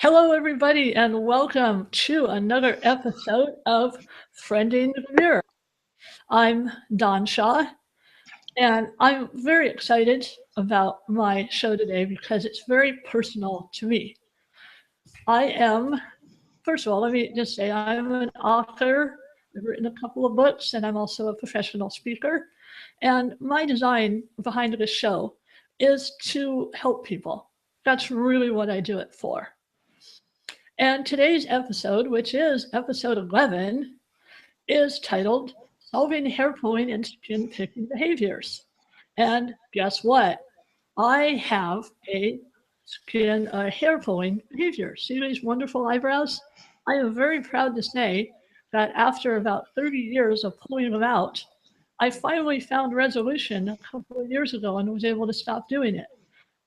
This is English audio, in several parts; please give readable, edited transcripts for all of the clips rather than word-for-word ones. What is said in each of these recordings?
Hello, everybody, and welcome to another episode of Friending the Mirror. I'm Don Shaw, and I'm very excited about my show today because it's very personal to me. First of all, let me just say I'm an author. I've written a couple of books, and I'm also a professional speaker. And my design behind this show is to help people. That's really what I do it for. And today's episode, which is episode 11, is titled Solving Hair Pulling and Skin Picking Behaviors. And guess what? I have a hair pulling behavior. See these wonderful eyebrows? I am very proud to say that after about 30 years of pulling them out, I finally found resolution a couple of years ago and was able to stop doing it.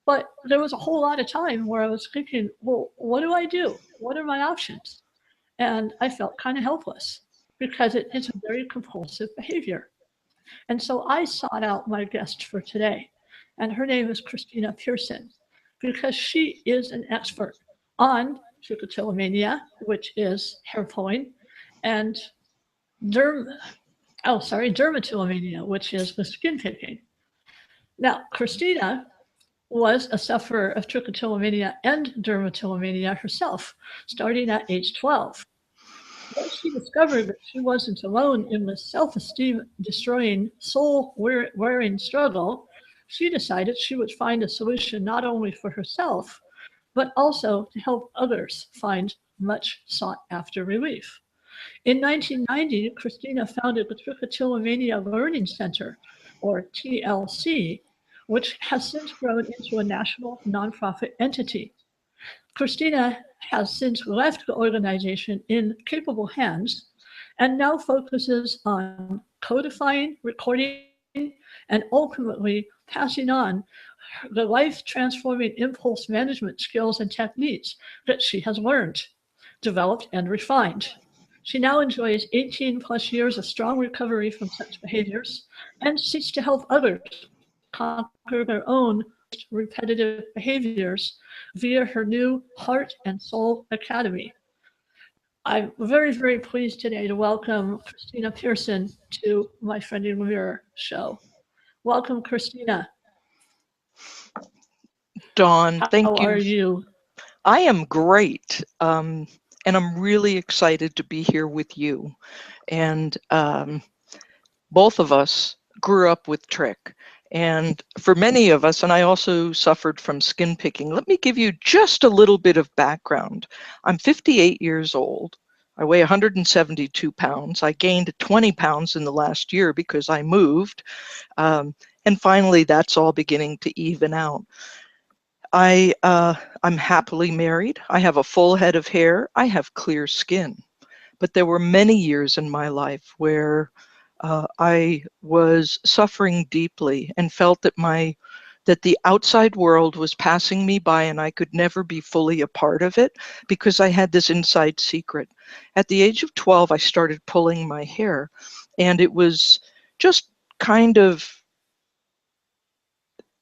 But there was a whole lot of time where I was thinking, well, what do I do? What are my options? And I felt kind of helpless because it's a very compulsive behavior. And so I sought out my guest for today, and her name is Christina Pearson, because she is an expert on trichotillomania, which is hair pulling, and dermatillomania, which is the skin picking. Now, Christina was a sufferer of trichotillomania and dermatillomania herself, starting at age 12. Once she discovered that she wasn't alone in the self-esteem destroying, soul-wearing struggle, she decided she would find a solution not only for herself, but also to help others find much sought-after relief. In 1990, Christina founded the Trichotillomania Learning Center, or TLC, which has since grown into a national nonprofit entity. Christina has since left the organization in capable hands and now focuses on codifying, recording, and ultimately passing on the life-transforming impulse management skills and techniques that she has learned, developed, and refined. She now enjoys 18 plus years of strong recovery from such behaviors and seeks to help others conquer their own repetitive behaviors via her new Heart and Soul Academy. I'm very, very pleased today to welcome Christina Pearson to my Friending the Mirror show. Welcome, Christina. Dawn, thank you. How are you? I am great, and I'm really excited to be here with you. And both of us grew up with trich. And for many of us, and I also suffered from skin picking. Let me give you just a little bit of background. I'm 58 years old. I weigh 172 pounds. I gained 20 pounds in the last year because I moved. And finally, that's all beginning to even out. I'm happily married. I have a full head of hair. I have clear skin. But there were many years in my life where I was suffering deeply and felt that the outside world was passing me by and I could never be fully a part of it because I had this inside secret. At the age of 12, I started pulling my hair, and it was just kind of,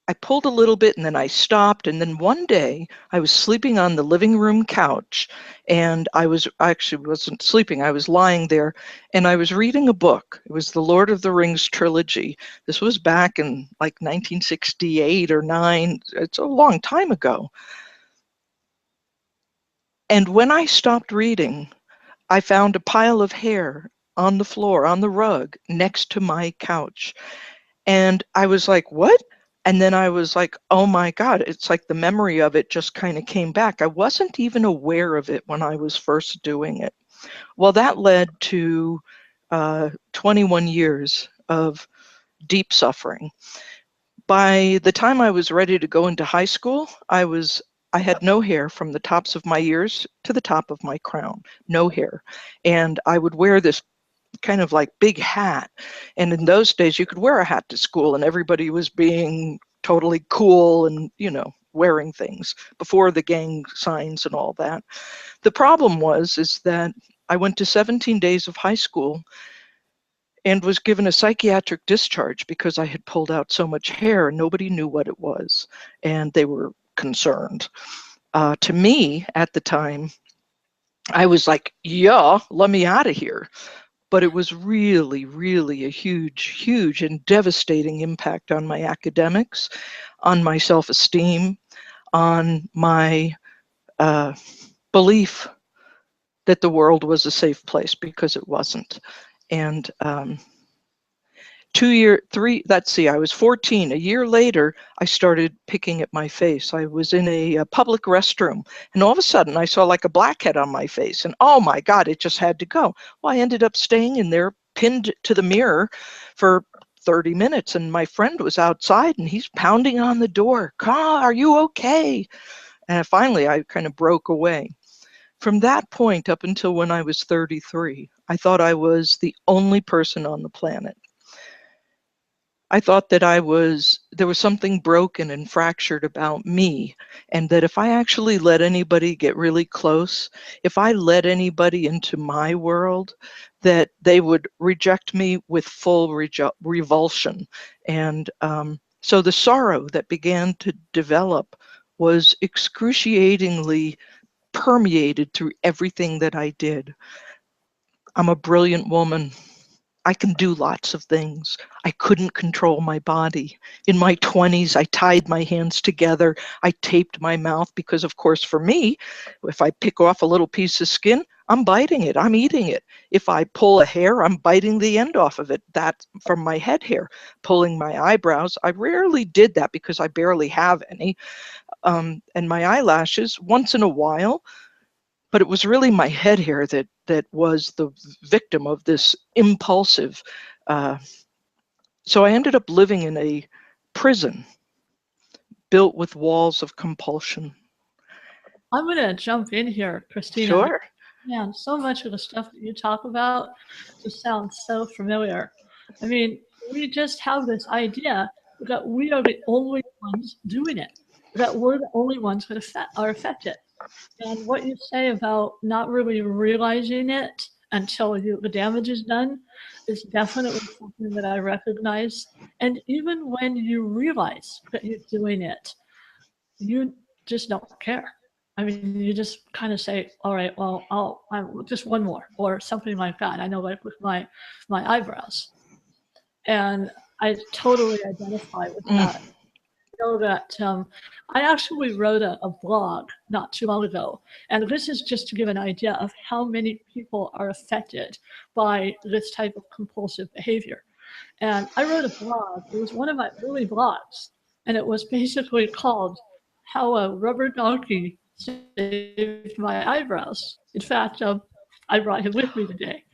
I pulled a little bit and then I stopped. And then one day I was sleeping on the living room couch, and I actually wasn't sleeping. I was lying there and I was reading a book. It was the Lord of the Rings trilogy. This was back in like 1968 or 9. It's a long time ago. And when I stopped reading, I found a pile of hair on the floor, on the rug next to my couch. And I was like, what? And then I was like, oh my God, it's like the memory of it just kind of came back. I wasn't even aware of it when I was first doing it. Well, that led to 21 years of deep suffering. By the time I was ready to go into high school, I had no hair from the tops of my ears to the top of my crown, no hair. And I would wear this kind of like big hat. And in those days you could wear a hat to school and everybody was being totally cool and, wearing things before the gang signs and all that. The problem is that I went to 17 days of high school and was given a psychiatric discharge because I had pulled out so much hair and nobody knew what it was. And they were concerned. To me, at the time, I was like, yeah, let me out of here. But it was really, really a huge, huge and devastating impact on my academics, on my self-esteem, on my belief that the world was a safe place, because it wasn't. And I was 14. A year later, I started picking at my face. I was in a public restroom, and all of a sudden I saw like a blackhead on my face, and oh my God, it just had to go. Well, I ended up staying in there, pinned to the mirror for 30 minutes, and my friend was outside, and he's pounding on the door. "Carl, are you okay?" And finally, I kind of broke away. From that point up until when I was 33, I thought I was the only person on the planet. I thought that there was something broken and fractured about me, and that if I actually let anybody get really close, if I let anybody into my world, that they would reject me with full revulsion. And so the sorrow that began to develop was excruciatingly permeated through everything that I did. I'm a brilliant woman. I can do lots of things. I couldn't control my body. In my 20s, I tied my hands together. I taped my mouth because, of course, for me, if I pick off a little piece of skin, I'm biting it. I'm eating it. If I pull a hair, I'm biting the end off of it. That from my head hair. Pulling my eyebrows, I rarely did that because I barely have any. And my eyelashes, once in a while. But it was really my head hair that was the victim of this impulsive. So I ended up living in a prison built with walls of compulsion. I'm going to jump in here, Christina. Sure. Man, so much of the stuff that you talk about just sounds so familiar. I mean, we just have this idea that we are the only ones doing it, that we're the only ones that are affected. And what you say about not really realizing it until the damage is done is definitely something that I recognize. And even when you realize that you're doing it, you just don't care. I mean, you just kind of say, all right, well, I'll just one more or something like that. I know, like with my eyebrows. And I totally identify with that. Know that I actually wrote a blog not too long ago, and this is just to give an idea of how many people are affected by this type of compulsive behavior. And I wrote a blog. It was one of my early blogs, and it was basically called "How a Rubber Donkey Saved My Eyebrows." In fact, I brought him with me today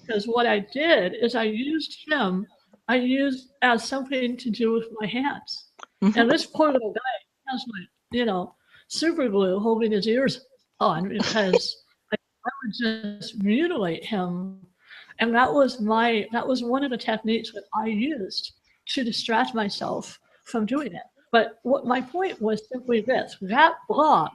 because what I did is I used as something to do with my hands. And this poor little guy has like, super glue holding his ears on because I would just mutilate him. And that was one of the techniques that I used to distract myself from doing it. But what my point was simply this: that blog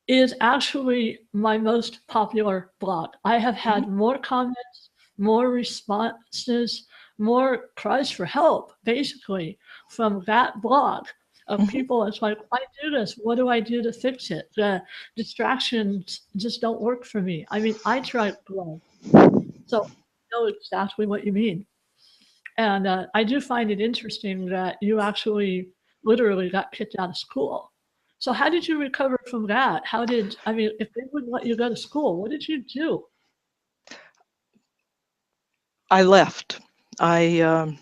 is actually my most popular blog. I have had more comments, more responses, more cries for help, basically, from that blog of people. It's like, I do this. What do I do to fix it? The distractions just don't work for me. I mean, I tried blog, so I know exactly what you mean. And I do find it interesting that you actually literally got kicked out of school. So how did you recover from that? If they wouldn't let you go to school, what did you do? I left. And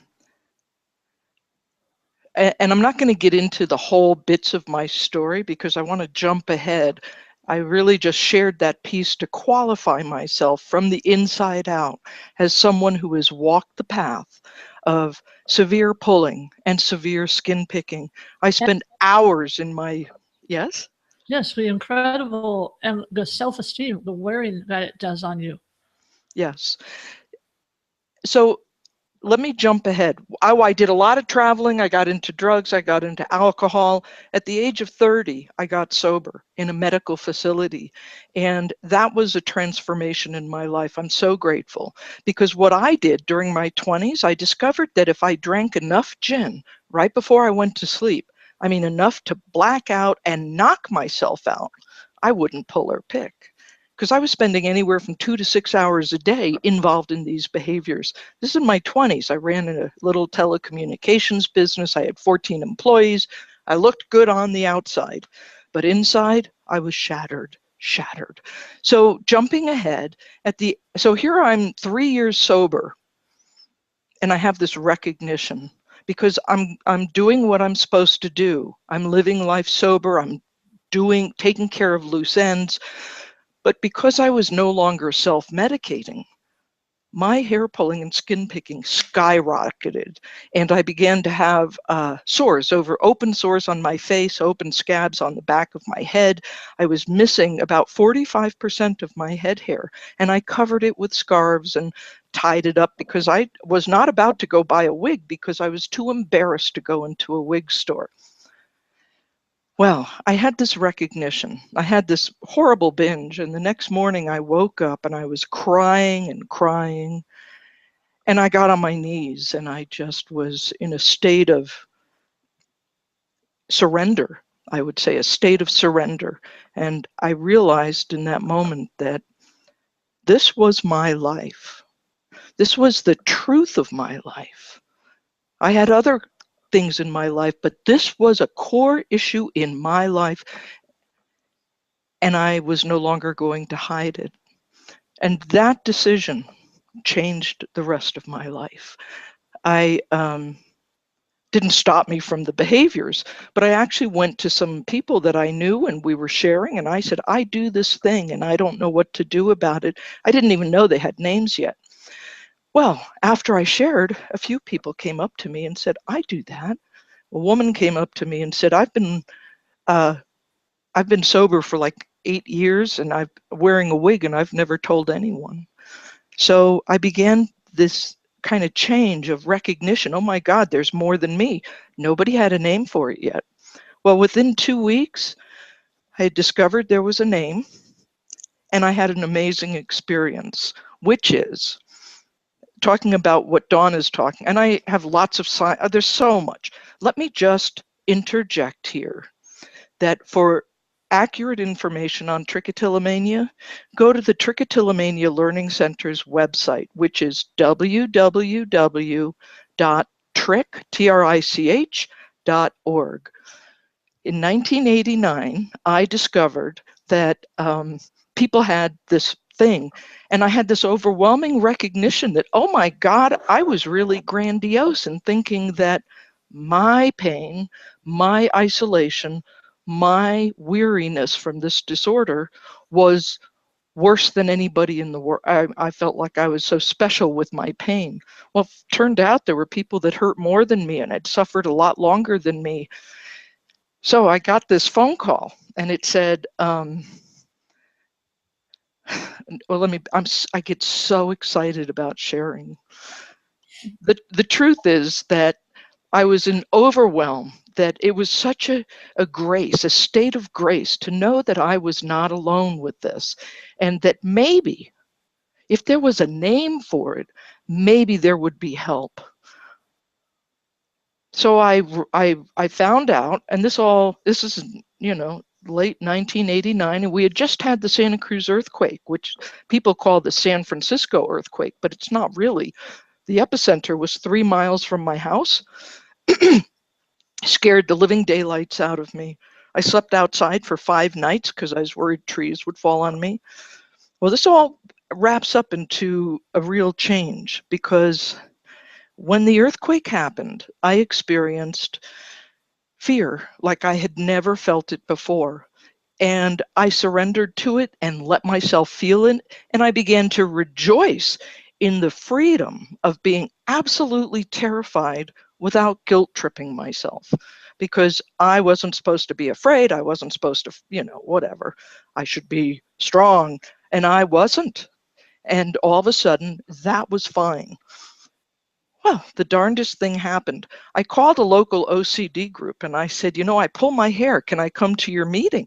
I'm not going to get into the whole bits of my story because I want to jump ahead. I really just shared that piece to qualify myself from the inside out as someone who has walked the path of severe pulling and severe skin picking. I spent hours in my, yes? Yes, the incredible and the self-esteem, the wearing that it does on you. Yes. So let me jump ahead. I did a lot of traveling. I got into drugs. I got into alcohol. At the age of 30, I got sober in a medical facility. And that was a transformation in my life. I'm so grateful because what I did during my 20s, I discovered that if I drank enough gin right before I went to sleep, I mean, enough to black out and knock myself out. I wouldn't pull her pick, because I was spending anywhere from 2 to 6 hours a day involved in these behaviors. This is in my 20s. I ran a little telecommunications business. I had 14 employees. I looked good on the outside, but inside I was shattered. So jumping ahead so here I'm 3 years sober, and I have this recognition because I'm doing what I'm supposed to do. I'm living life sober. I'm taking care of loose ends. But because I was no longer self-medicating, my hair pulling and skin picking skyrocketed, and I began to have open sores on my face, open scabs on the back of my head. I was missing about 45% of my head hair, and I covered it with scarves and tied it up because I was not about to go buy a wig because I was too embarrassed to go into a wig store. Well, I had this recognition. I had this horrible binge, and the next morning I woke up and I was crying, and I got on my knees, and I just was in a state of surrender, I would say, a state of surrender. And I realized in that moment that this was my life. This was the truth of my life. I had other things in my life, but this was a core issue in my life, and I was no longer going to hide it. And that decision changed the rest of my life. I didn't stop me from the behaviors, but I actually went to some people that I knew, and we were sharing, and I said, I do this thing and I don't know what to do about it. I didn't even know they had names yet. Well, after I shared, a few people came up to me and said, I do that. A woman came up to me and said, I've been sober for like 8 years, and I'm wearing a wig, and I've never told anyone. So I began this kind of change of recognition. Oh my God, there's more than me. Nobody had a name for it yet. Well, within 2 weeks, I had discovered there was a name, and I had an amazing experience, which is talking about what Dawn is talking. And I have lots of there's so much. Let me just interject here that for accurate information on trichotillomania, go to the Trichotillomania Learning Center's website, which is www.trich.org. In 1989, I discovered that people had this thing, and I had this overwhelming recognition that, oh my God, I was really grandiose in thinking that my pain, my isolation, my weariness from this disorder was worse than anybody in the world. I felt like I was so special with my pain. Well, it turned out there were people that hurt more than me and had suffered a lot longer than me. So I got this phone call, and it said, well, I get so excited about sharing. The truth is that I was in overwhelm, that it was such a grace, a state of grace to know that I was not alone with this, and that maybe if there was a name for it, maybe there would be help. So I found out, and this is, you know, late 1989, and we had just had the Santa Cruz earthquake, which people call the San Francisco earthquake, but it's not really. The epicenter was 3 miles from my house. Scared the living daylights out of me. I slept outside for 5 nights because I was worried trees would fall on me. Well, this all wraps up into a real change, because when the earthquake happened, I experienced fear like I had never felt it before. And I surrendered to it and let myself feel it. And I began to rejoice in the freedom of being absolutely terrified without guilt tripping myself, because I wasn't supposed to be afraid. I wasn't supposed to, you know, whatever. I should be strong, and I wasn't. And all of a sudden, that was fine. Well, the darndest thing happened. I called a local OCD group and I said, you know, I pull my hair. Can I come to your meeting?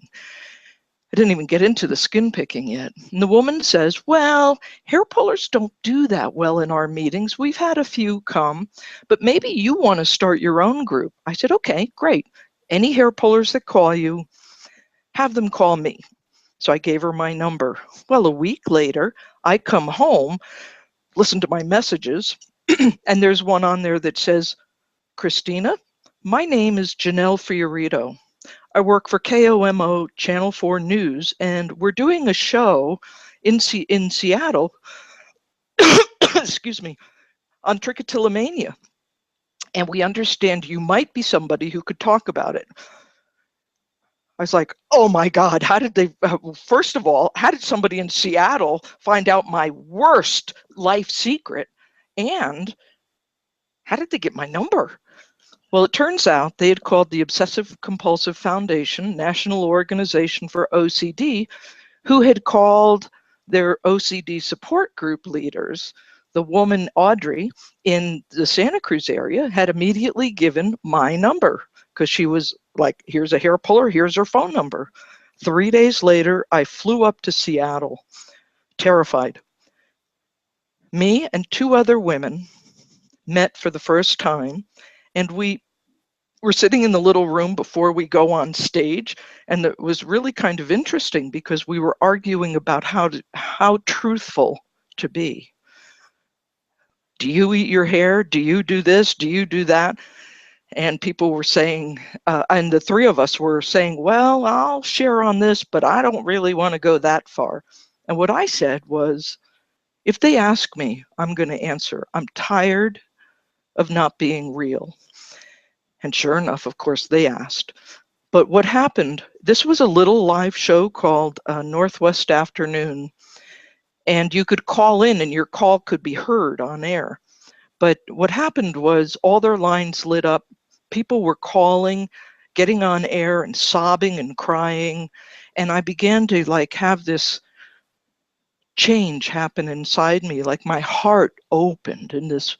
I didn't even get into the skin picking yet. And the woman says, well, hair pullers don't do that well in our meetings. We've had a few come, but maybe you want to start your own group. I said, okay, great. Any hair pullers that call you, have them call me. So I gave her my number. Well, a week later, I come home, listen to my messages, and there's one on there that says, Christina, my name is Janelle Fiorito. I work for KOMO Channel 4 News, and we're doing a show in Seattle, excuse me, on trichotillomania. And we understand you might be somebody who could talk about it. I was like, oh my God, how did they, first of all, how did somebody in Seattle find out my worst life secret? And how did they get my number? Well, it turns out they had called the Obsessive Compulsive Foundation, National Organization for OCD, who had called their OCD support group leaders. The woman, Audrey, in the Santa Cruz area had immediately given my number because she was like, here's a hair puller, here's her phone number. 3 days later, I flew up to Seattle, terrified. Me and 2 other women met for the first time, and we were sitting in the little room before we go on stage, and it was really kind of interesting because we were arguing about how truthful to be. Do you eat your hair? Do you do this? Do you do that? And people were saying, and the 3 of us were saying, well, I'll share on this, but I don't really want to go that far. And what I said was, if they ask me, I'm going to answer. I'm tired of not being real. And sure enough, of course, they asked. But what happened, this was a little live show called Northwest Afternoon, and you could call in and your call could be heard on air. But what happened was all their lines lit up. People were calling, getting on air and sobbing and crying. And I began to like have this change happen inside me, like my heart opened in this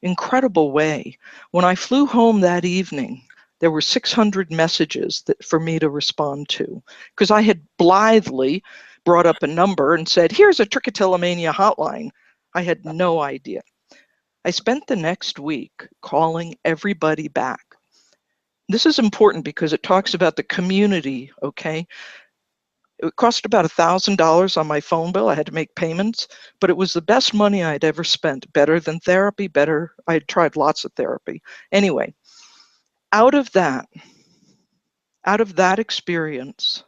incredible way. When I flew home that evening, there were 600 messages for me to respond to, because I had blithely brought up a number and said, here's a Trichotillomania hotline. I had no idea. I spent the next week calling everybody back. This is important because it talks about the community, okay? It cost about $1,000 on my phone bill. I had to make payments, but it was the best money I'd ever spent. Better than therapy, better. I had tried lots of therapy. Anyway, out of that experience,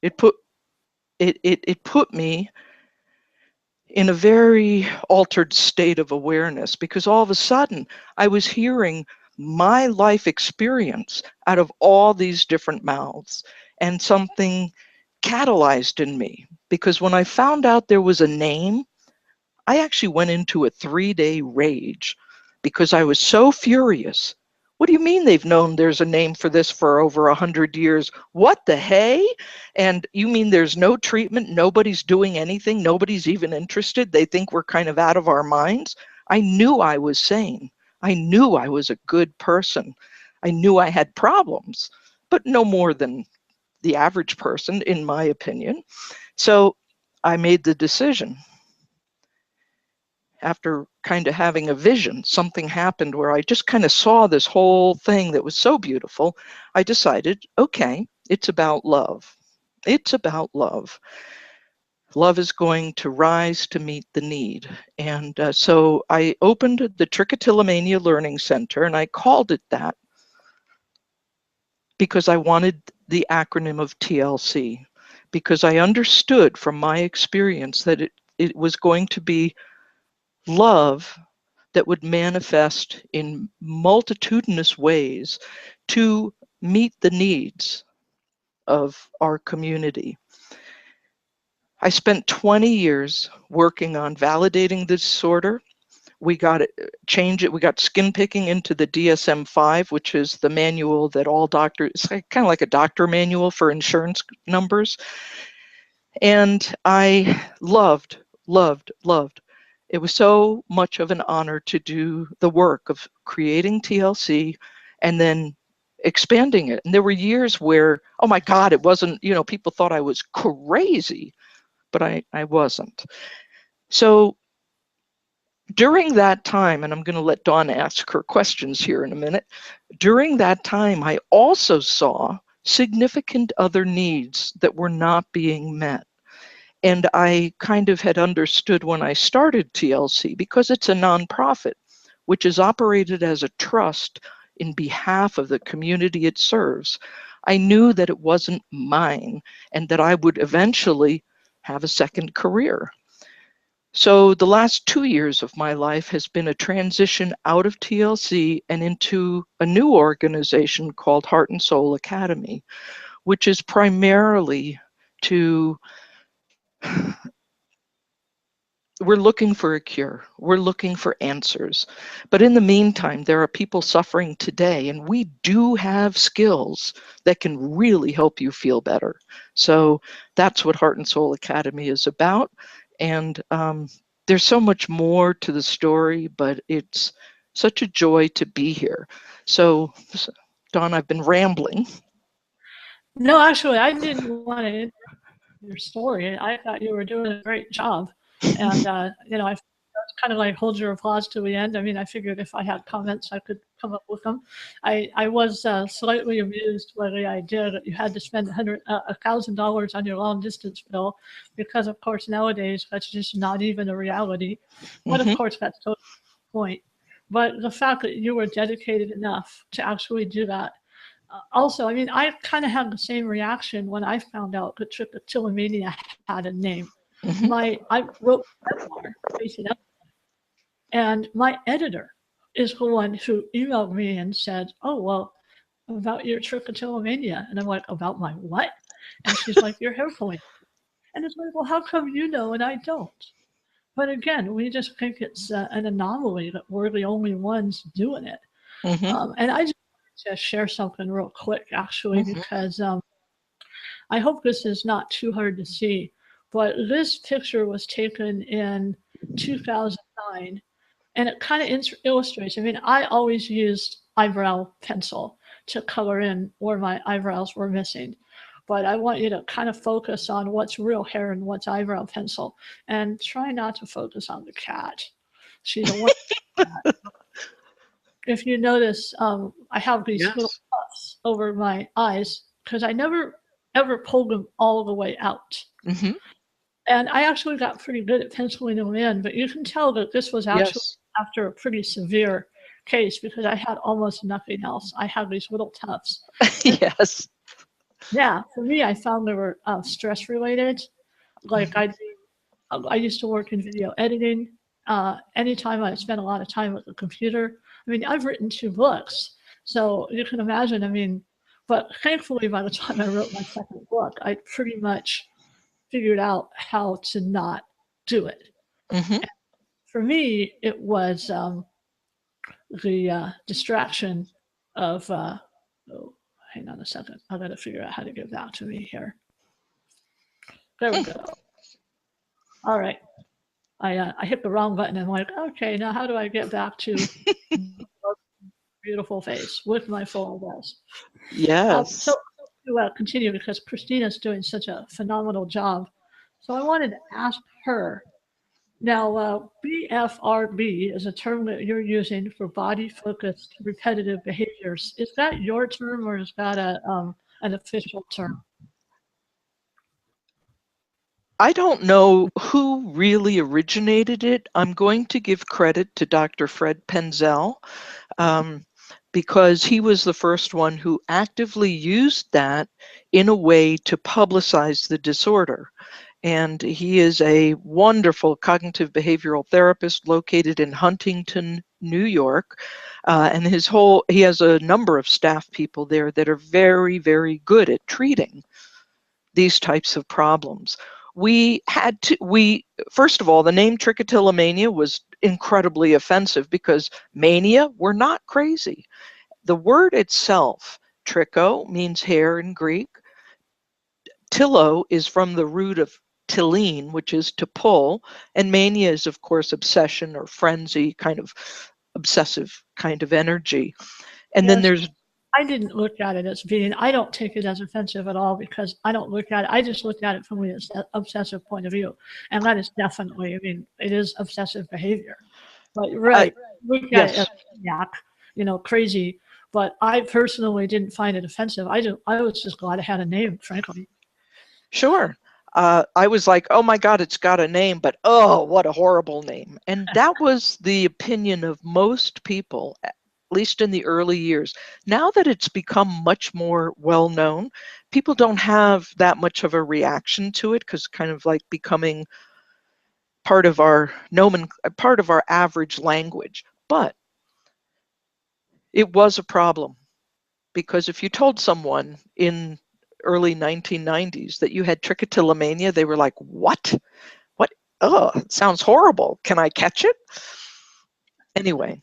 it put me in a very altered state of awareness, because all of a sudden I was hearing my life experience out of all these different mouths, and something catalyzed in me, because when I found out there was a name, I actually went into a 3-day rage because I was so furious. What do you mean they've known there's a name for this for over 100 years? What the hey? And you mean there's no treatment? Nobody's doing anything? Nobody's even interested? They think we're kind of out of our minds? I knew I was sane. I knew I was a good person. I knew I had problems, but no more than the average person, in my opinion. So I made the decision. After kind of having a vision, something happened where I just kind of saw this whole thing that was so beautiful. I decided, okay, it's about love. It's about love. Love is going to rise to meet the need. And so I opened the Trichotillomania Learning Center, and I called it that because I wanted the acronym of TLC, because I understood from my experience that it was going to be love that would manifest in multitudinous ways to meet the needs of our community. I spent 20 years working on validating the disorder. We got we got skin picking into the DSM-5, which is the manual that all doctors, it's kind of like a doctor manual for insurance numbers. And I loved. It was so much of an honor to do the work of creating TLC and then expanding it. And there were years where, oh my God, it wasn't, people thought I was crazy, but I wasn't. So during that time, and I'm going to let Dawn ask her questions here in a minute, during that time, I also saw significant other needs that were not being met. And I kind of had understood when I started TLC, because it's a nonprofit, which is operated as a trust in behalf of the community it serves. I knew that it wasn't mine and that I would eventually have a second career. So the last 2 years of my life has been a transition out of TLC and into a new organization called Heart and Soul Academy, which is primarily to, we're looking for a cure. We're looking for answers. But in the meantime, there are people suffering today, and we do have skills that can really help you feel better. So that's what Heart and Soul Academy is about. And there's so much more to the story, but it's such a joy to be here. So, Dawn, I've been rambling. No, actually, I didn't want to interrupt your story. I thought you were doing a great job. And, I kind of like hold your applause to the end. I mean, I figured if I had comments, I could come up with them. I was slightly amused by the idea that you had to spend $1,000 on your long distance bill, because of course nowadays that's just not even a reality. But of course that's totally the point. But the fact that you were dedicated enough to actually do that. Also, I mean, I kind of had the same reaction when I found out that Trichotillomania had a name. I wrote a memoir based it up, and my editor is the one who emailed me and said, "Oh, well, about your trichotillomania." And I'm like, "About my what?" And she's like, "Your hair pulling." And it's like, "Well, how come you know and I don't?" But again, we just think it's an anomaly that we're the only ones doing it. And I just wanted to share something real quick, actually, because I hope this is not too hard to see. But this picture was taken in 2009, and it kind of illustrates. I mean, I always used eyebrow pencil to color in where my eyebrows were missing. But I want you to kind of focus on what's real hair and what's eyebrow pencil, and try not to focus on the cat. She's a wonderful cat. If you notice, I have these little puffs over my eyes because I never ever pulled them all the way out. And I actually got pretty good at penciling them in, but you can tell that this was actually after a pretty severe case because I had almost nothing else. I had these little tufts. Yes. Yeah, for me, I found they were stress related. Like I used to work in video editing. Anytime I spent a lot of time with the computer, I mean, I've written 2 books, so you can imagine. I mean, but thankfully, by the time I wrote my second book, I pretty much figured out how to not do it. For me, it was the distraction of, oh, hang on a second. I got to figure out how to get back to me here. There we go. All right. I hit the wrong button. I'm like, okay, now how do I get back to beautiful face with my full address? Yes. So to continue, because Christina's doing such a phenomenal job. So I wanted to ask her, now BFRB is a term that you're using for body-focused repetitive behaviors. Is that your term or is that an official term? I don't know who really originated it. I'm going to give credit to Dr. Fred Penzel because he was the first one who actively used that in a way to publicize the disorder. And he is a wonderful cognitive behavioral therapist located in Huntington, New York. And he has a number of staff people there that are very, very good at treating these types of problems. First of all, the name Trichotillomania was incredibly offensive because mania, we're not crazy. The word itself, tricho, means hair in Greek. Tillo is from the root of tillene, which is to pull, and mania is, of course, obsession or frenzy, kind of obsessive kind of energy. And then there's I didn't look at it as being, I don't take it as offensive at all because I don't look at it, I just look at it from the obsessive point of view. And that is definitely, I mean, it is obsessive behavior. But right, look at it Yes, as maniac, crazy. But I personally didn't find it offensive. I was just glad it had a name, frankly. sure. I was like, oh my God, it's got a name, but oh, what a horrible name. And that was the opinion of most people, at least in the early years. Now that it's become much more well known, people don't have that much of a reaction to it because kind of like becoming part of our part of our average language. But it was a problem because if you told someone in early 1990s that you had trichotillomania, they were like, what? What? Oh, it sounds horrible. Can I catch it? Anyway,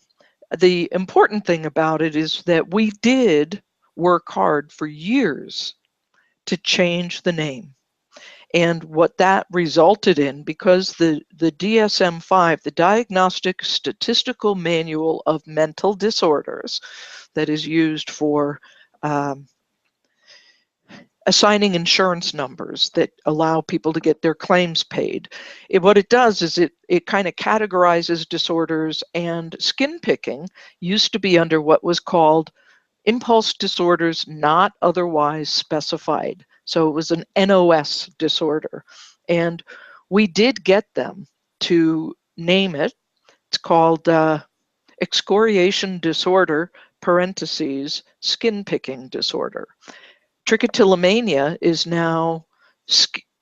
the important thing about it is that we did work hard for years to change the name. And what that resulted in, because the DSM-5, the Diagnostic Statistical Manual of Mental Disorders, that is used for assigning insurance numbers that allow people to get their claims paid. What it does is it kind of categorizes disorders, and skin picking used to be under what was called impulse disorders not otherwise specified. So it was an NOS disorder. And we did get them to name it. It's called excoriation disorder, parentheses, skin picking disorder. Trichotillomania is now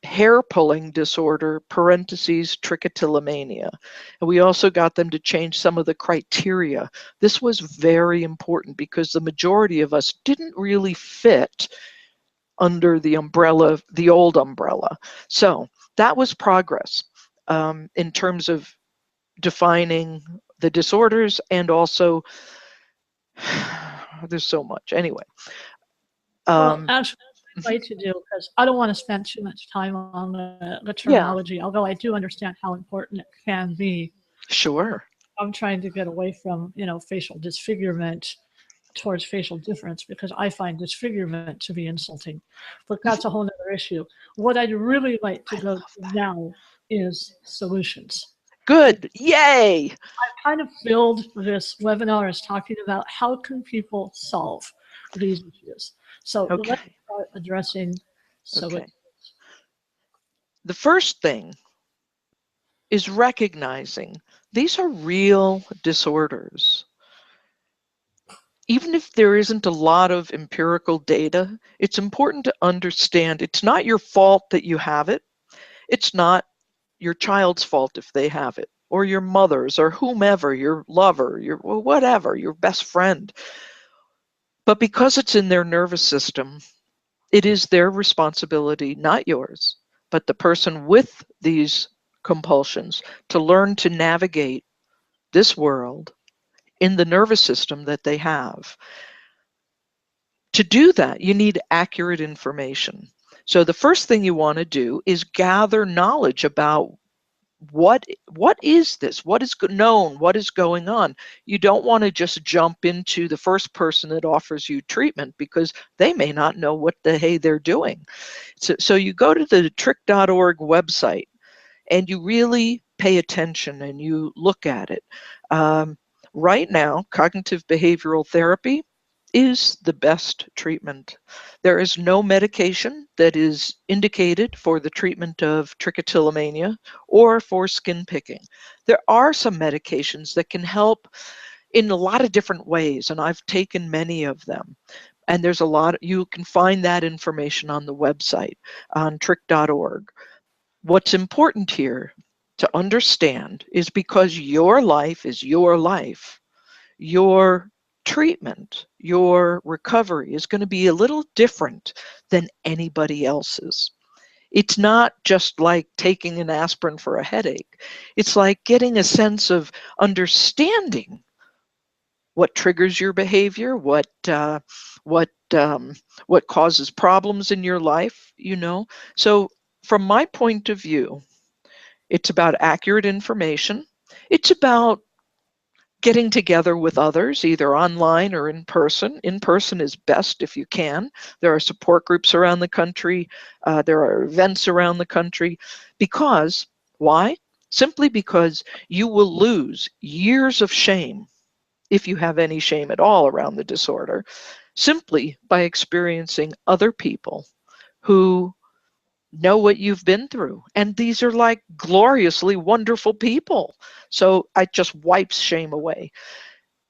hair pulling disorder, parentheses, trichotillomania. And we also got them to change some of the criteria. This was very important because the majority of us didn't really fit under the umbrella, the old umbrella. So that was progress in terms of defining the disorders, and also there's so much. Anyway. Well, actually, I'd like to do, because I don't want to spend too much time on the Yeah, terminology, although I do understand how important it can be. sure. I'm trying to get away from, facial disfigurement towards facial difference, because I find disfigurement to be insulting. But that's a whole other issue. What I'd really like to I go to love that. now is solutions. Good. Yay. Kind of build this webinar as talking about how can people solve these issues. So let's Okay. start addressing Okay. solutions. The first thing is recognizing these are real disorders. Even if there isn't a lot of empirical data, it's important to understand it's not your fault that you have it. It's not your child's fault if they have it, or your mother's, or whomever, your lover, your whatever, your best friend. But because it's in their nervous system, it is their responsibility, not yours, but the person with these compulsions, to learn to navigate this world in the nervous system that they have. To do that, you need accurate information. So the first thing you want to do is gather knowledge about what is this? What is known? What is going on? You don't want to just jump into the first person that offers you treatment, because they may not know what the hey they're doing. So you go to the trich.org website and you really pay attention and you look at it. Right now, cognitive behavioral therapy is the best treatment. There is no medication that is indicated for the treatment of trichotillomania or for skin picking. There are some medications that can help in a lot of different ways, and I've taken many of them. And there's a lot, you can find that information on the website on trich.org. What's important here to understand is, because your life is your life, your treatment, your recovery is going to be a little different than anybody else's. It's not just like taking an aspirin for a headache. It's like getting a sense of understanding what triggers your behavior, what causes problems in your life, So from my point of view, it's about accurate information. It's about getting together with others, either online or in person. In person is best if you can. There are support groups around the country. There are events around the country. Because, why? simply because you will lose years of shame, if you have any shame at all around the disorder, simply by experiencing other people who know what you've been through. And these are like gloriously wonderful people. So it just wipes shame away.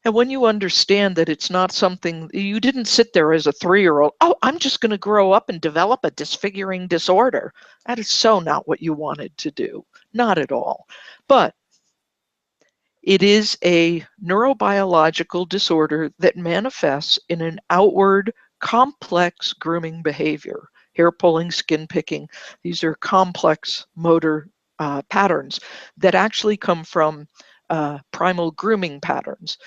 And when you understand that it's not something, you didn't sit there as a 3-year-old, oh, I'm just going to grow up and develop a disfiguring disorder. That is so not what you wanted to do. Not at all. But it is a neurobiological disorder that manifests in an outward, complex grooming behavior. Hair pulling, skin picking. These are complex motor patterns that actually come from primal grooming patterns.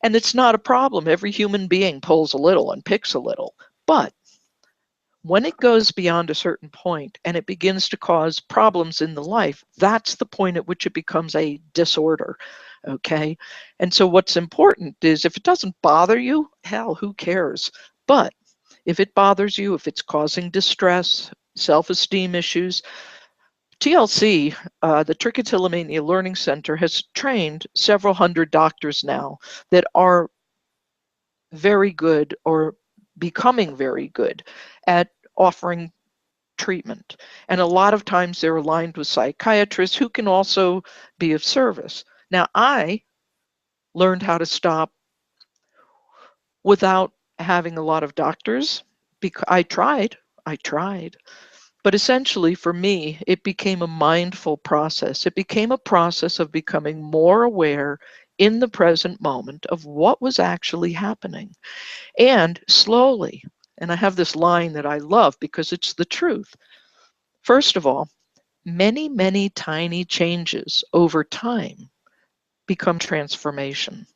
And it's not a problem. Every human being pulls a little and picks a little. But when it goes beyond a certain point and it begins to cause problems in the life, that's the point at which it becomes a disorder. Okay. And so what's important is if it doesn't bother you, hell, who cares? But if it bothers you, if it's causing distress, self-esteem issues, TLC, the Trichotillomania Learning Center, has trained several hundred doctors now that are very good or becoming very good at offering treatment. And a lot of times they're aligned with psychiatrists who can also be of service. Now, I learned how to stop without having a lot of doctors because I tried. But essentially for me, it became a mindful process. It became a process of becoming more aware in the present moment of what was actually happening. And slowly, and I have this line that I love because it's the truth. First of all, many, many tiny changes over time become transformation.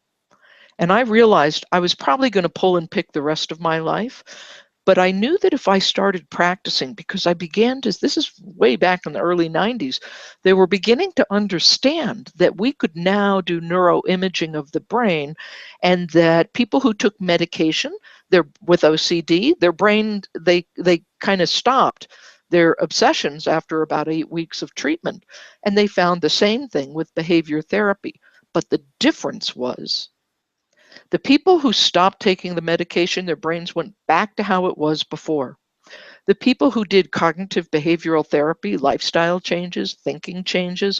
And I realized I was probably going to pull and pick the rest of my life, but I knew that if I started practicing, because I began to, this is way back in the early 90s, they were beginning to understand that we could now do neuroimaging of the brain, and that people who took medication, they're with OCD, their brain, they kind of stopped their obsessions after about 8 weeks of treatment. And they found the same thing with behavior therapy. But the difference was the people who stopped taking the medication, their brains went back to how it was before. The people who did cognitive behavioral therapy, lifestyle changes, thinking changes,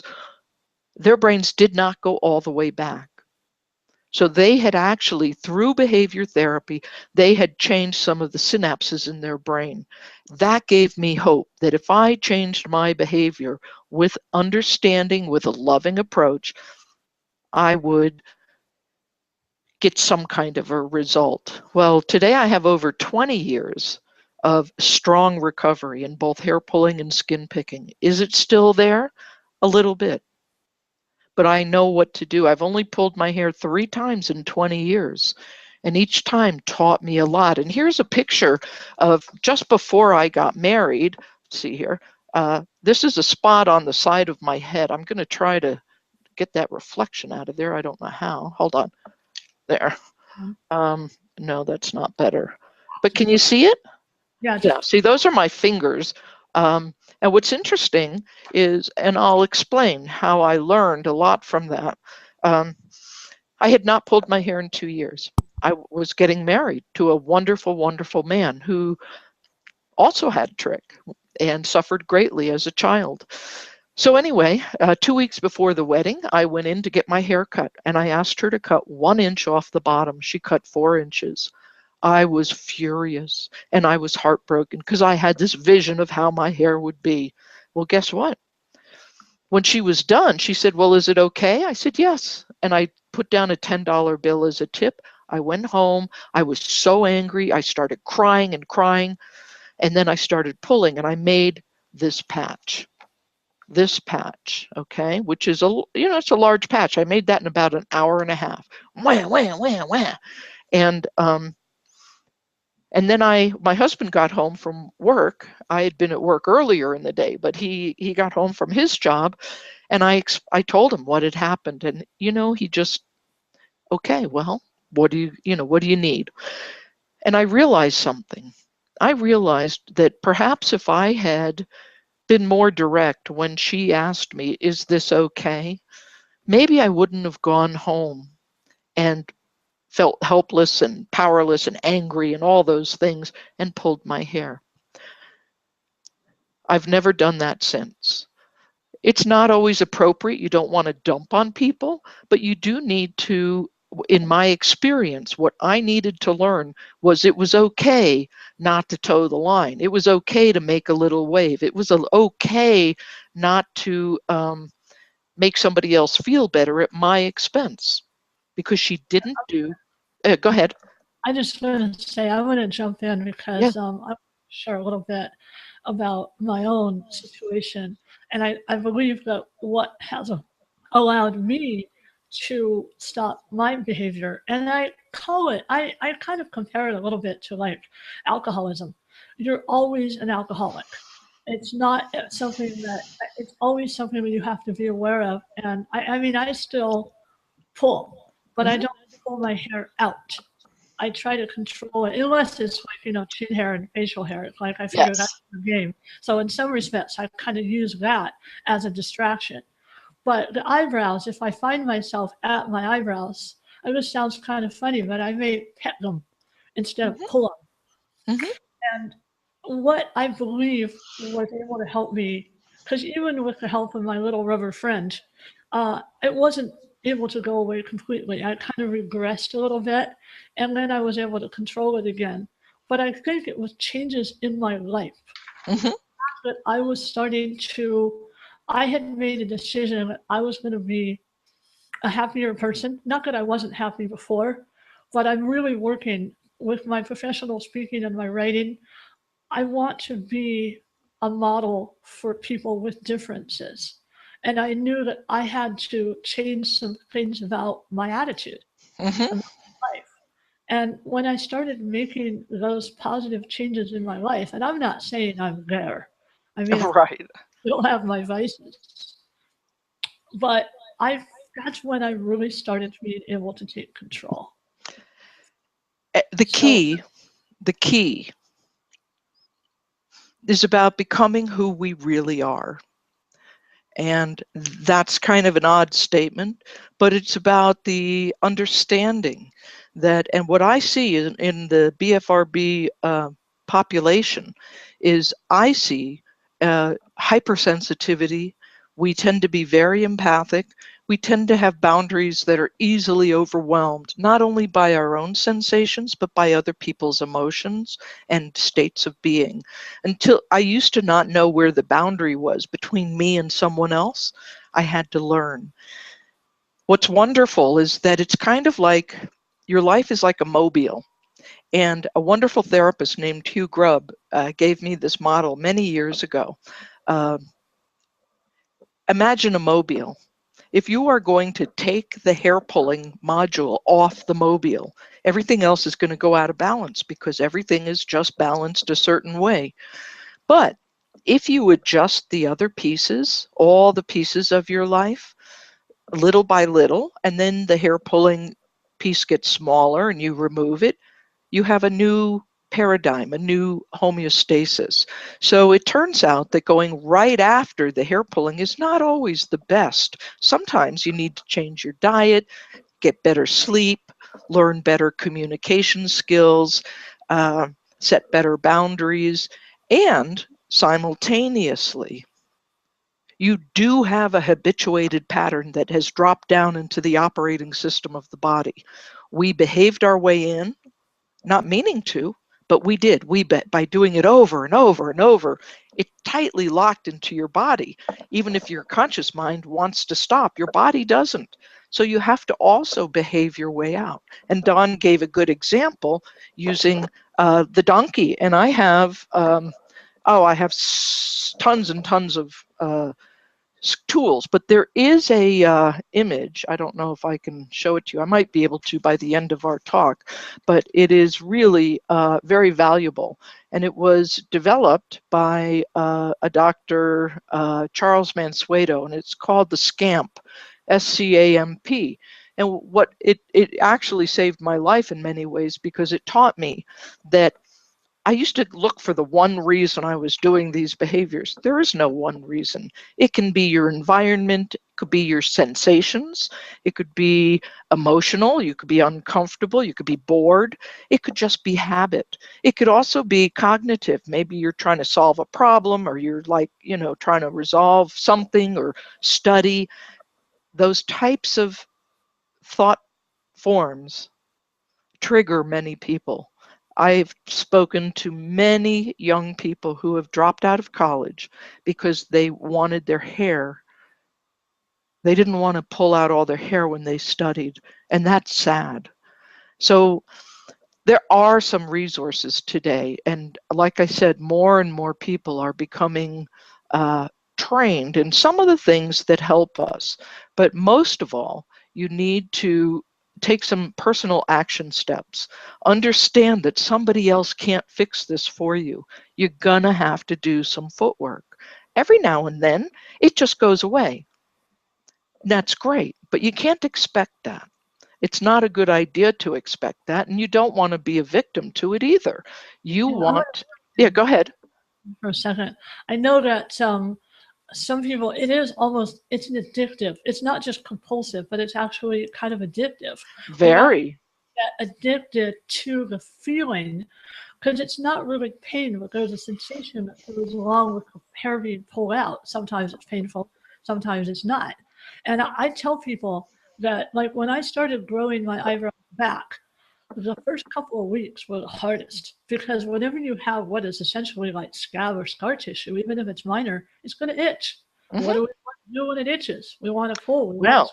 their brains did not go all the way back. So they had actually, through behavior therapy, they had changed some of the synapses in their brain. That gave me hope that if I changed my behavior with understanding, with a loving approach, I would get some kind of a result. Well, today I have over 20 years of strong recovery in both hair pulling and skin picking. Is it still there? A little bit. But I know what to do. I've only pulled my hair 3 times in 20 years, and each time taught me a lot. And here's a picture of just before I got married. Let's see here. This is a spot on the side of my head. I'm going to try to get that reflection out of there. I don't know how. Hold on. There. No, that's not better. But can you see it? Yeah. Yeah, see, those are my fingers. And what's interesting is, and I'll explain how I learned a lot from that. I had not pulled my hair in 2 years. I was getting married to a wonderful, wonderful man who also had trich and suffered greatly as a child. So anyway, 2 weeks before the wedding, I went in to get my hair cut, and I asked her to cut 1 inch off the bottom. She cut 4 inches. I was furious, and I was heartbroken because I had this vision of how my hair would be. Well, guess what? When she was done, she said, well, is it okay? I said, yes. And I put down a $10 bill as a tip. I went home. I was so angry. I started crying and crying. And then I started pulling, and I made this patch. Okay, which is it's a large patch. I made that in about an hour and a half. Wham, wham, wham, wham. And then my husband got home from work. I had been at work earlier in the day, but he got home from his job, and I told him what had happened, and he just, okay, well, what do you need? And I realized something. I realized that perhaps if I had been more direct when she asked me, is this okay? Maybe I wouldn't have gone home and felt helpless and powerless and angry and all those things and pulled my hair. I've never done that since. It's not always appropriate. You don't want to dump on people, but you do need to, in my experience, what I needed to learn was it was okay not to toe the line. It was okay to make a little wave. It was okay not to make somebody else feel better at my expense, because she didn't do. Go ahead. I just want to say, I want to jump in Yeah. because I want to share a little bit about my own situation. And I believe that what has allowed me to stop my behavior, and I call it, I kind of compare it a little bit to like alcoholism. You're always an alcoholic. It's not something that, it's always something that you have to be aware of. And I mean, I still pull, but I don't pull my hair out. I try to control it, unless it's like, you know, chin hair and facial hair. It's like I figure that's the game. So in some respects, I kind of use that as a distraction. But the eyebrows, if I find myself at my eyebrows, this sounds kind of funny, but I may pet them instead of pull them. And what I believe was able to help me, because even with the help of my little rubber friend, it wasn't able to go away completely. I kind of regressed a little bit, and then I was able to control it again. But I think it was changes in my life. That I was starting to, I had made a decision that I was going to be a happier person. Not that I wasn't happy before, but I'm really working with my professional speaking and my writing. I want to be a model for people with differences. And I knew that I had to change some things about my attitude, about life. And when I started making those positive changes in my life, and I'm not saying I'm there, I mean, Right. I still have my vices, but that's when I really started being able to take control. The key is about becoming who we really are. And that's kind of an odd statement, but it's about the understanding that, and what I see in the BFRB population is I see hypersensitivity. We tend to be very empathic. We tend to have boundaries that are easily overwhelmed, not only by our own sensations, but by other people's emotions and states of being. Until I used to not know where the boundary was between me and someone else, I had to learn. What's wonderful is that it's kind of like your life is like a mobile. And a wonderful therapist named Hugh Grubb gave me this model many years ago. Imagine a mobile. If you are going to take the hair pulling module off the mobile, everything else is going to go out of balance because everything is just balanced a certain way. But if you adjust the other pieces, all the pieces of your life, little by little, and then the hair pulling piece gets smaller and you remove it, you have a new paradigm, a new homeostasis. So it turns out that going right after the hair pulling is not always the best. Sometimes you need to change your diet, get better sleep, learn better communication skills, set better boundaries, and simultaneously, you do have a habituated pattern that has dropped down into the operating system of the body. We behaved our way in, not meaning to, but we did. By doing it over and over and over, it tightly locked into your body. Even if your conscious mind wants to stop, your body doesn't. So you have to also behave your way out. And Dawn gave a good example using the donkey. And I have, I have tons and tons of tools, but there is a image. I don't know if I can show it to you. I might be able to by the end of our talk, but it is really very valuable. And it was developed by a Dr. Charles Mansueto, and it's called the SCAMP, SCAMP. And what it actually saved my life in many ways, because it taught me that I used to look for the one reason I was doing these behaviors. There is no one reason. It can be your environment, it could be your sensations, it could be emotional, you could be uncomfortable, you could be bored, it could just be habit. It could also be cognitive. Maybe you're trying to solve a problem, or you're like, trying to resolve something or study. Those types of thought forms trigger many people. I've spoken to many young people who have dropped out of college because they wanted their hair. They didn't want to pull out all their hair when they studied, and that's sad. So there are some resources today, and like I said, more and more people are becoming trained in some of the things that help us. But most of all, you need to take some personal action steps. Understand that somebody else can't fix this for you. You're gonna have to do some footwork. Every now and then, it just goes away. That's great, but you can't expect that. It's not a good idea to expect that, and you don't want to be a victim to it either. You You know, I want want, yeah, go ahead. for a second. I know that some people, it's an addictive. It's not just compulsive, but it's actually kind of addictive. We want Very. to get addicted to the feeling because it's not really pain, but there's a sensation that goes along with the hair being pulled out. Sometimes it's painful, sometimes it's not. And I tell people that, like, when I started growing my eyebrows back, the first couple of weeks were the hardest because whenever you have what is essentially like scab or scar tissue, even if it's minor, it's going to itch. What do we want to do when it itches? We want to pull. Well,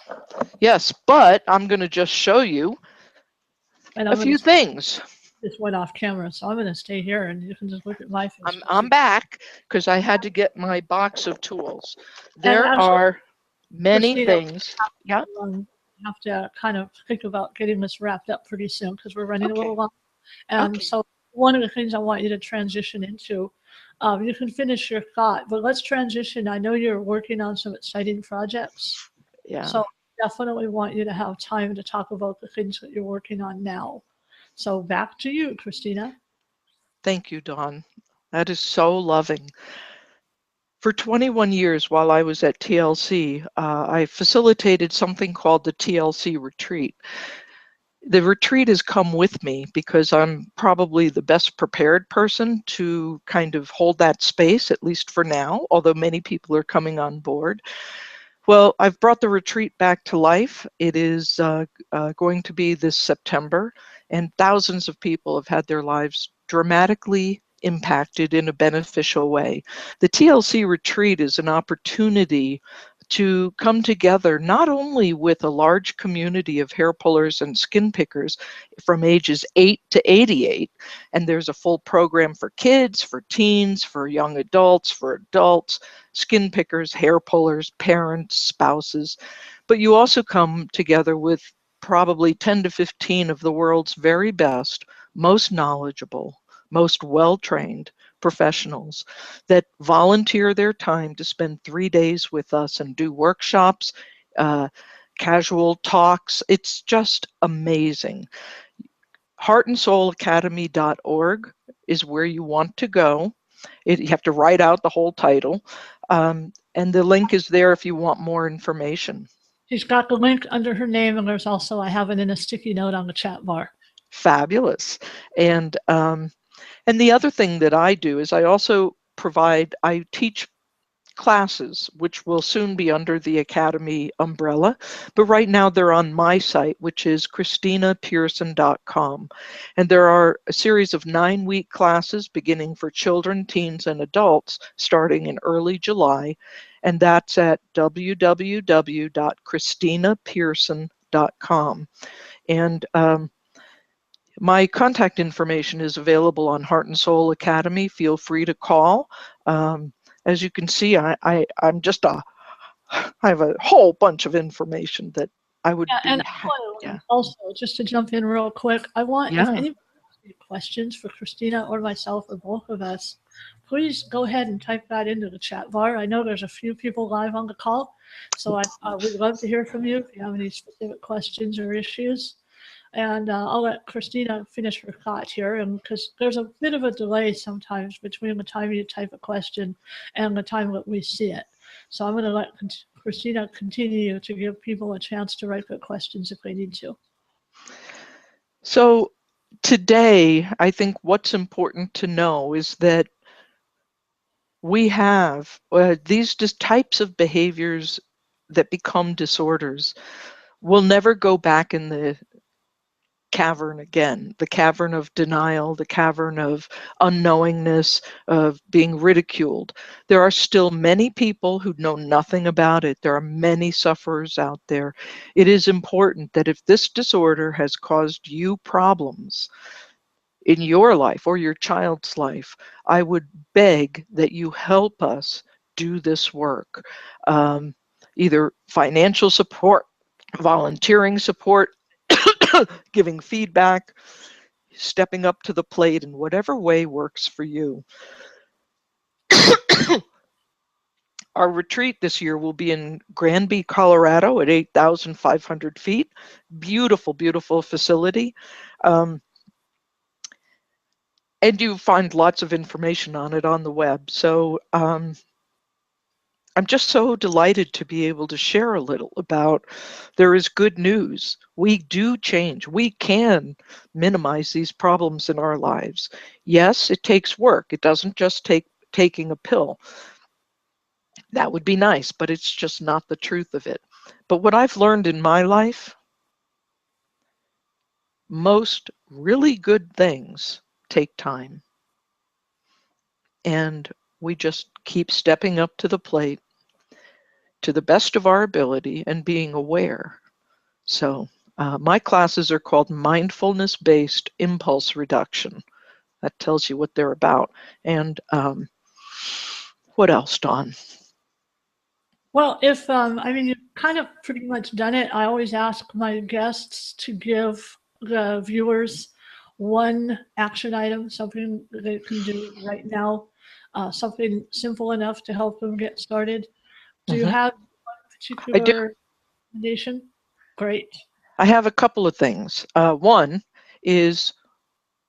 yes, but I'm going to just show you And a I'm going few to things. this went off camera, so I'm going to stay here and you can just look at my face. I'm back because I had to get my box of tools. And There actually, are many Christina, things. Yeah. have to kind of think about getting this wrapped up pretty soon because we're running a Okay. little long. And Okay. so one of the things I want you to transition into, you can finish your thought, but let's transition. I know you're working on some exciting projects. Yeah. So definitely want you to have time to talk about the things that you're working on now. So back to you, Christina. Thank you, Dawn. That is so loving. For 21 years while I was at TLC, I facilitated something called the TLC Retreat. The retreat has come with me because I'm probably the best prepared person to kind of hold that space, at least for now, although many people are coming on board. Well, I've brought the retreat back to life. It is going to be this September, and thousands of people have had their lives dramatically impacted in a beneficial way. The TLC retreat is an opportunity to come together not only with a large community of hair pullers and skin pickers from ages 8 to 88, and there's a full program for kids, for teens, for young adults, for adults, skin pickers, hair pullers, parents, spouses, but you also come together with probably 10 to 15 of the world's very best, most knowledgeable, most well-trained professionals that volunteer their time to spend 3 days with us and do workshops, casual talks. It's just amazing. heartandsoulacademy.org is where you want to go. You have to write out the whole title. And the link is there if you want more information. She's got the link under her name, and there's also, I have it in a sticky note on the chat bar. Fabulous. And the other thing that I do is I teach classes, which will soon be under the Academy umbrella, but right now they're on my site, which is ChristinaPearson.com. And there are a series of 9-week classes beginning for children, teens, and adults starting in early July, and that's at www.ChristinaPearson.com. And my contact information is available on Heart and Soul Academy. Feel free to call. As you can see, I have a whole bunch of information that I would be. And Yeah. also, just to jump in real quick, I want, if Yeah. anybody has any questions for Christina or myself or both of us, please go ahead and type that into the chat bar. I know there's a few people live on the call, so I would love to hear from you if you have any specific questions or issues. And I'll let Christina finish her thought here, and because there's a bit of a delay sometimes between the time you type a question and the time that we see it. So I'm going to let Christina continue to give people a chance to write their questions if they need to. So today, I think what's important to know is that we have these just types of behaviors that become disorders will never go back in the cavern again, the cavern of denial, the cavern of unknowingness, of being ridiculed. There are still many people who know nothing about it. There are many sufferers out there. It is important that if this disorder has caused you problems in your life or your child's life, I would beg that you help us do this work. Either financial support, volunteering support, giving feedback, stepping up to the plate in whatever way works for you. Our retreat this year will be in Granby, Colorado at 8,500 feet. Beautiful, beautiful facility. And you find lots of information on it on the web. So I'm just so delighted to be able to share a little about there is good news. We do change. We can minimize these problems in our lives. Yes, it takes work. It doesn't just take taking a pill. That would be nice, but it's just not the truth of it. But what I've learned in my life, most really good things take time. And we just keep stepping up to the plate to the best of our ability and being aware. So my classes are called mindfulness-based impulse reduction. That tells you what they're about. And what else, Dawn? Well, if, I mean, you've kind of pretty much done it. I always ask my guests to give the viewers one action item, something they can do right now, something simple enough to help them get started. Do you have one I do. particular recommendation? Great. I have a couple of things. One is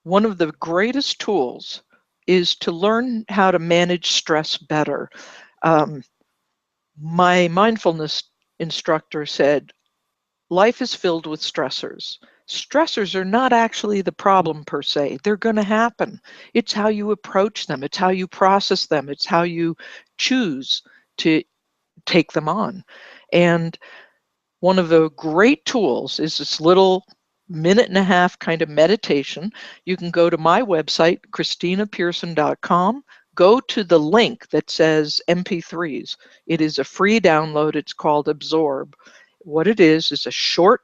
one of the greatest tools is to learn how to manage stress better. My mindfulness instructor said, life is filled with stressors. Stressors are not actually the problem per se. They're going to happen. It's how you approach them. It's how you process them. It's how you choose to take them on. And one of the great tools is this little minute and a half kind of meditation. You can go to my website, ChristinaPearson.com. Go to the link that says MP3s. It is a free download. It's called Absorb. What it is a short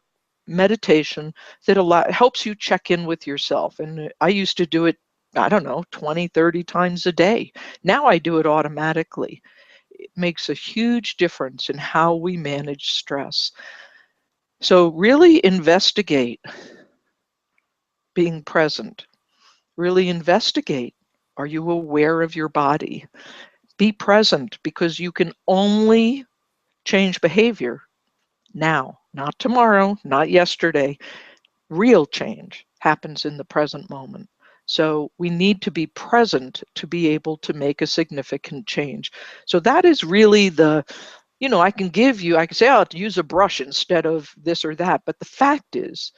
meditation that helps you check in with yourself. And I used to do it, I don't know, 20, 30 times a day. Now I do it automatically. It makes a huge difference in how we manage stress. So really investigate being present. Really investigate. Are you aware of your body? Be present, because you can only change behavior now, not tomorrow, not yesterday. Real change happens in the present moment. So we need to be present to be able to make a significant change. So that is really I can say, oh, to use a brush instead of this or that. But the fact is,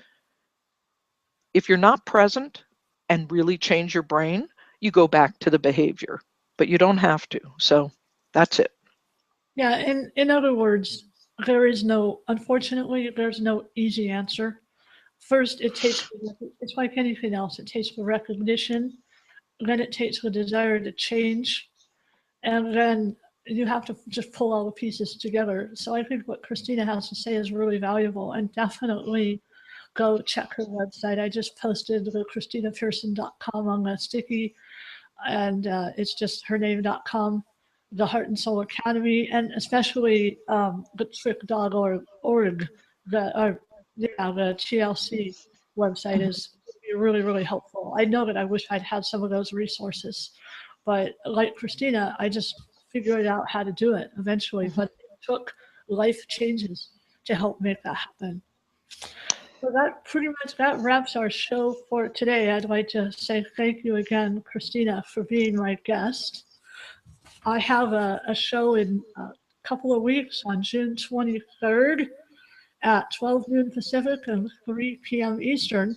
if you're not present and really change your brain, you go back to the behavior, but you don't have to. So that's it. Yeah, in other words, unfortunately, there's no easy answer. First, it's like anything else. It takes the recognition, then it takes the desire to change, and then you have to just pull all the pieces together. So I think what Christina has to say is really valuable, and definitely go check her website. I just posted the ChristinaPearson.com on the sticky, and it's just her name.com, the Heart and Soul Academy, and especially the Trick.org, the TLC website is really, really helpful. I know that I wish I'd had some of those resources, but like Christina, I just figured out how to do it eventually, but it took life changes to help make that happen. So that pretty much that wraps our show for today. I'd like to say thank you again, Christina, for being my guest. I have a show in a couple of weeks on June 23rd at 12 noon Pacific and 3 p.m. Eastern.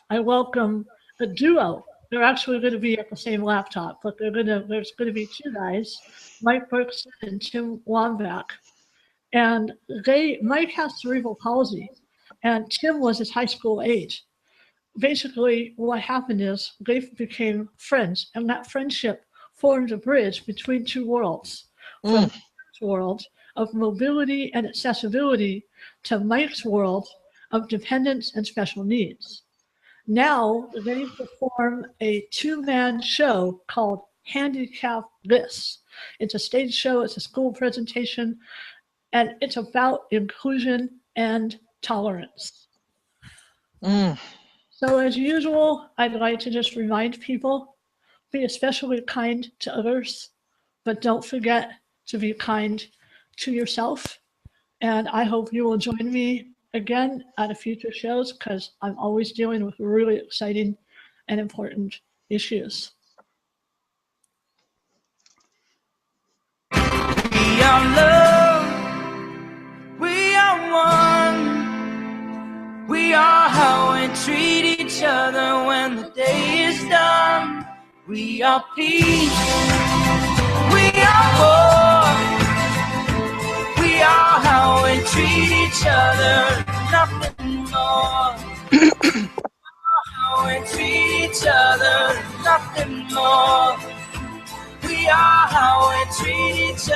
I welcome a duo. They're actually going to be at the same laptop, but there's going to be two guys, Mike Berkson and Tim Wambach. And Mike has cerebral palsy, and Tim was his high school age. Basically, what happened is they became friends, and that friendship formed a bridge between two worlds, from Tim's world of mobility and accessibility to Mike's world of dependence and special needs. Now they perform a two-man show called Handicap This. It's a stage show, it's a school presentation, and it's about inclusion and tolerance. So as usual, I'd like to just remind people, be especially kind to others, but don't forget to be kind to yourself. And I hope you will join me again at a future shows, because I'm always dealing with really exciting and important issues. We are love, we are one. We are how we treat each other when the day is done. We are peace, we are war. We are how we treat each other, nothing more. How we treat each other, nothing more. We are how we treat each